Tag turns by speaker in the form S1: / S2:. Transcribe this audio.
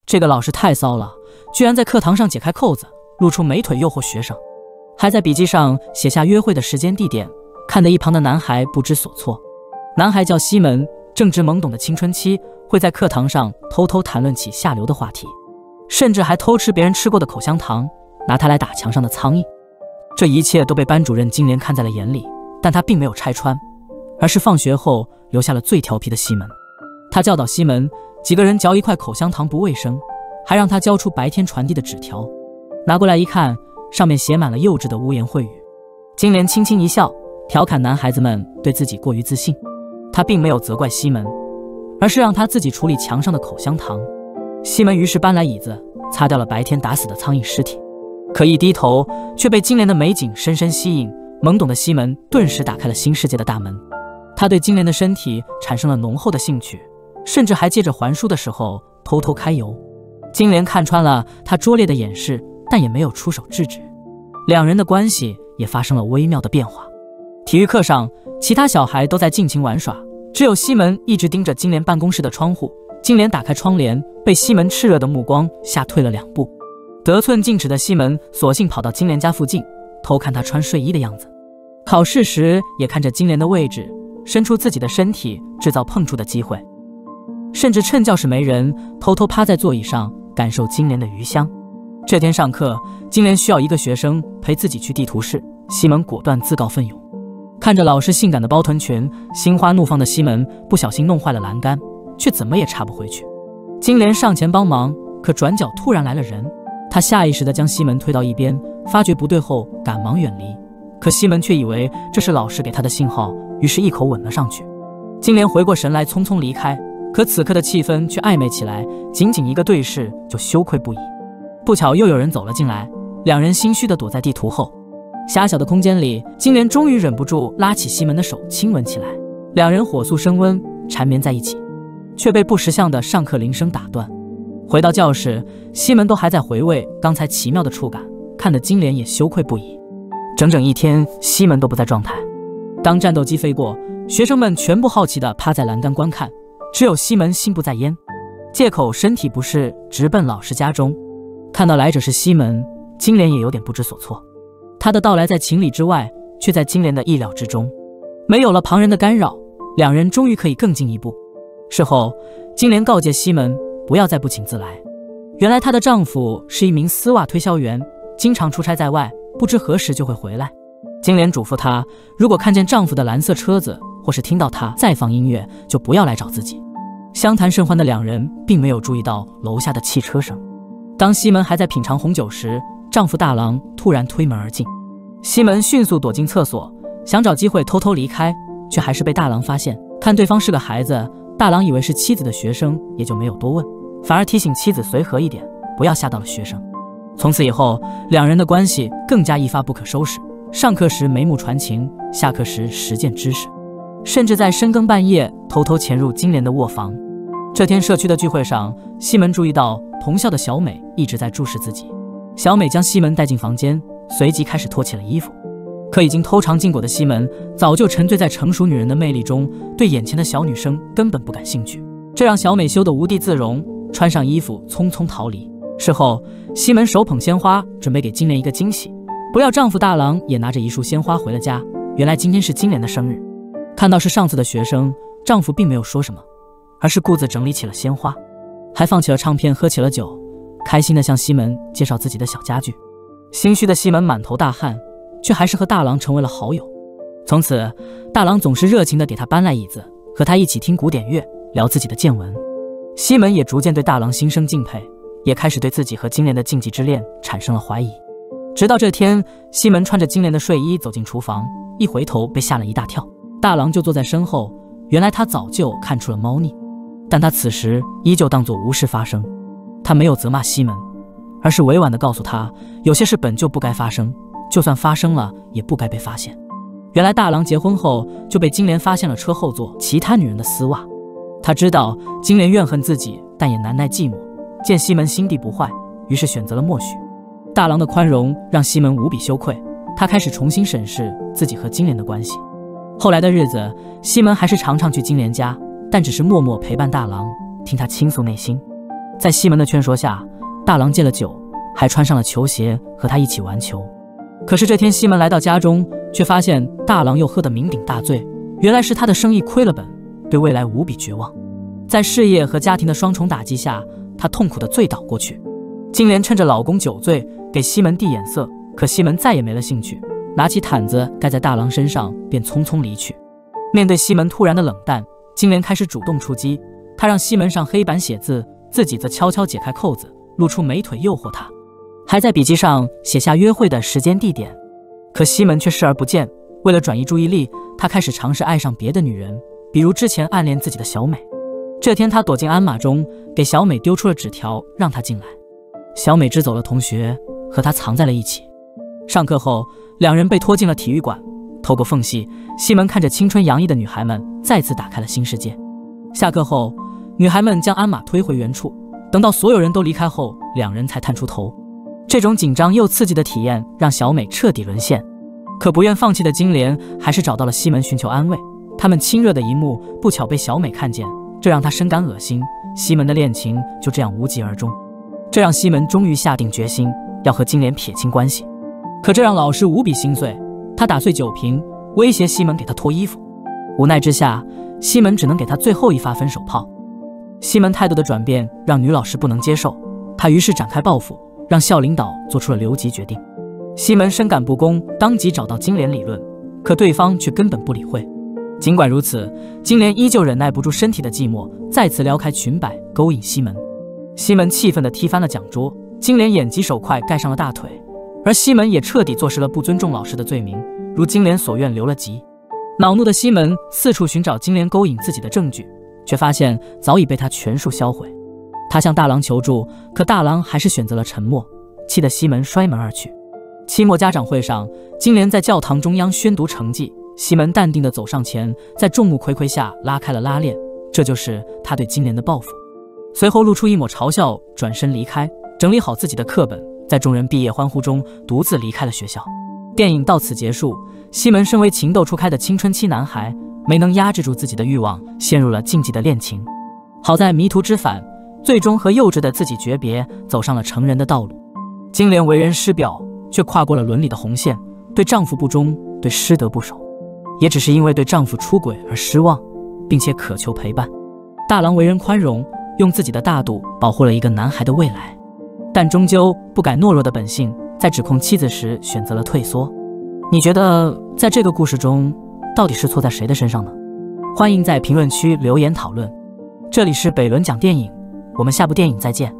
S1: 这个老师太骚了，居然在课堂上解开扣子，露出美腿诱惑学生，还在笔记上写下约会的时间地点，看得一旁的男孩不知所措。男孩叫西门，正值懵懂的青春期，会在课堂上偷偷谈论起下流的话题，甚至还偷吃别人吃过的口香糖，拿它来打墙上的苍蝇。这一切都被班主任金莲看在了眼里，但他并没有拆穿，而是放学后留下了最调皮的西门。他教导西门，几个人嚼一块口香糖不卫生，还让他交出白天传递的纸条。拿过来一看，上面写满了幼稚的污言秽语。金莲轻轻一笑，调侃男孩子们对自己过于自信。他并没有责怪西门，而是让他自己处理墙上的口香糖。西门于是搬来椅子，擦掉了白天打死的苍蝇尸体。可一低头，却被金莲的美景深深吸引。懵懂的西门顿时打开了新世界的大门。他对金莲的身体产生了浓厚的兴趣，甚至还借着还书的时候偷偷揩油。金莲看穿了他拙劣的掩饰，但也没有出手制止。两人的关系也发生了微妙的变化。体育课上，其他小孩都在尽情玩耍，只有西门一直盯着金莲办公室的窗户。金莲打开窗帘，被西门炽热的目光吓退了2步。得寸进尺的西门索性跑到金莲家附近，偷看她穿睡衣的样子。考试时也看着金莲的位置，伸出自己的身体，制造碰触的机会，甚至趁教室没人，偷偷趴在座椅上感受金莲的余香。这天上课，金莲需要一个学生陪自己去地图室，西门果断自告奋勇。看着老师性感的包臀裙，心花怒放的西门不小心弄坏了栏杆，却怎么也插不回去。金莲上前帮忙，可转角突然来了人，他下意识地将西门推到一边，发觉不对后赶忙远离。可西门却以为这是老师给他的信号，于是一口吻了上去。金莲回过神来，匆匆离开，可此刻的气氛却暧昧起来，仅仅一个对视就羞愧不已。不巧又有人走了进来，两人心虚地躲在地图后。狭小的空间里，金莲终于忍不住拉起西门的手亲吻起来，两人火速升温，缠绵在一起，却被不识相的上课铃声打断。回到教室，西门都还在回味刚才奇妙的触感，看得金莲也羞愧不已。整整1天，西门都不在状态。当战斗机飞过，学生们全部好奇地趴在栏杆观看，只有西门心不在焉，借口身体不适，直奔老师家中。看到来者是西门，金莲也有点不知所措。他的到来在情理之外，却在金莲的意料之中。没有了旁人的干扰，两人终于可以更进一步。事后，金莲告诫西门不要再不请自来。原来她的丈夫是一名丝袜推销员，经常出差在外，不知何时就会回来。金莲嘱咐她，如果看见丈夫的蓝色车子，或是听到他在放音乐，就不要来找自己。相谈甚欢的两人并没有注意到楼下的汽车声。当西门还在品尝红酒时，丈夫大郎突然推门而进。西门迅速躲进厕所，想找机会偷偷离开，却还是被大郎发现。看对方是个孩子，大郎以为是妻子的学生，也就没有多问，反而提醒妻子随和一点，不要吓到了学生。从此以后，两人的关系更加一发不可收拾。上课时眉目传情，下课时实践知识，甚至在深更半夜偷偷潜入金莲的卧房。这天社区的聚会上，西门注意到同校的小美一直在注视自己。小美将西门带进房间，随即开始脱起了衣服。可已经偷尝禁果的西门早就沉醉在成熟女人的魅力中，对眼前的小女生根本不感兴趣，这让小美羞得无地自容，穿上衣服匆匆逃离。事后，西门手捧鲜花，准备给金莲一个惊喜，不料丈夫大郎也拿着一束鲜花回了家。原来今天是金莲的生日，看到是上次的学生，丈夫并没有说什么，而是顾自整理起了鲜花，还放起了唱片，喝起了酒，开心地向西门介绍自己的小家具。心虚的西门满头大汗，却还是和大郎成为了好友。从此，大郎总是热情地给他搬来椅子，和他一起听古典乐，聊自己的见闻。西门也逐渐对大郎心生敬佩，也开始对自己和金莲的禁忌之恋产生了怀疑。直到这天，西门穿着金莲的睡衣走进厨房，一回头被吓了一大跳，大郎就坐在身后。原来他早就看出了猫腻，但他此时依旧当作无事发生。他没有责骂西门，而是委婉地告诉他，有些事本就不该发生，就算发生了也不该被发现。原来大郎结婚后就被金莲发现了车后座其他女人的丝袜。他知道金莲怨恨自己，但也难耐寂寞，见西门心地不坏，于是选择了默许。大郎的宽容让西门无比羞愧，他开始重新审视自己和金莲的关系。后来的日子，西门还是常常去金莲家，但只是默默陪伴大郎，听他倾诉内心。在西门的劝说下，大郎戒了酒，还穿上了球鞋和他一起玩球。可是这天西门来到家中，却发现大郎又喝得酩酊大醉，原来是他的生意亏了本，对未来无比绝望。在事业和家庭的双重打击下，他痛苦地醉倒过去。金莲趁着老公酒醉给西门递眼色，可西门再也没了兴趣，拿起毯子盖在大郎身上，便匆匆离去。面对西门突然的冷淡，金莲开始主动出击，她让西门上黑板写字，自己则悄悄解开扣子，露出美腿诱惑他，还在笔记上写下约会的时间地点。可西门却视而不见，为了转移注意力，他开始尝试爱上别的女人，比如之前暗恋自己的小美。这天他躲进鞍马中，给小美丢出了纸条，让她进来。小美支走了同学，和他藏在了一起。上课后，两人被拖进了体育馆，透过缝隙，西门看着青春洋溢的女孩们，再次打开了新世界。下课后，女孩们将鞍马推回原处，等到所有人都离开后，两人才探出头。这种紧张又刺激的体验让小美彻底沦陷，可不愿放弃的金莲还是找到了西门寻求安慰。他们亲热的一幕不巧被小美看见，这让她深感恶心。西门的恋情就这样无疾而终，这让西门终于下定决心要和金莲撇清关系。可这让老师无比心碎，他打碎酒瓶，威胁西门给他脱衣服。无奈之下，西门只能给他最后一发分手炮。西门态度的转变让女老师不能接受，他于是展开报复，让校领导做出了留级决定。西门深感不公，当即找到金莲理论，可对方却根本不理会。尽管如此，金莲依旧忍耐不住身体的寂寞，再次撩开裙摆勾引西门。西门气愤地踢翻了讲桌，金莲眼疾手快盖上了大腿，而西门也彻底坐实了不尊重老师的罪名，如金莲所愿留了级。恼怒的西门四处寻找金莲勾引自己的证据，却发现早已被他全数销毁。他向大郎求助，可大郎还是选择了沉默，气得西门摔门而去。期末家长会上，金莲在教堂中央宣读成绩，西门淡定地走上前，在众目睽睽下拉开了拉链，这就是他对金莲的报复。随后露出一抹嘲笑，转身离开，整理好自己的课本，在众人毕业欢呼中独自离开了学校。电影到此结束，西门身为情窦初开的青春期男孩，没能压制住自己的欲望，陷入了禁忌的恋情。好在迷途知返，最终和幼稚的自己诀别，走上了成人的道路。金莲为人师表，却跨过了伦理的红线，对丈夫不忠，对师德不守，也只是因为对丈夫出轨而失望，并且渴求陪伴。大郎为人宽容，用自己的大度保护了一个男孩的未来，但终究不改懦弱的本性，在指控妻子时选择了退缩。你觉得在这个故事中，到底是错在谁的身上呢？欢迎在评论区留言讨论。这里是北仑讲电影，我们下部电影再见。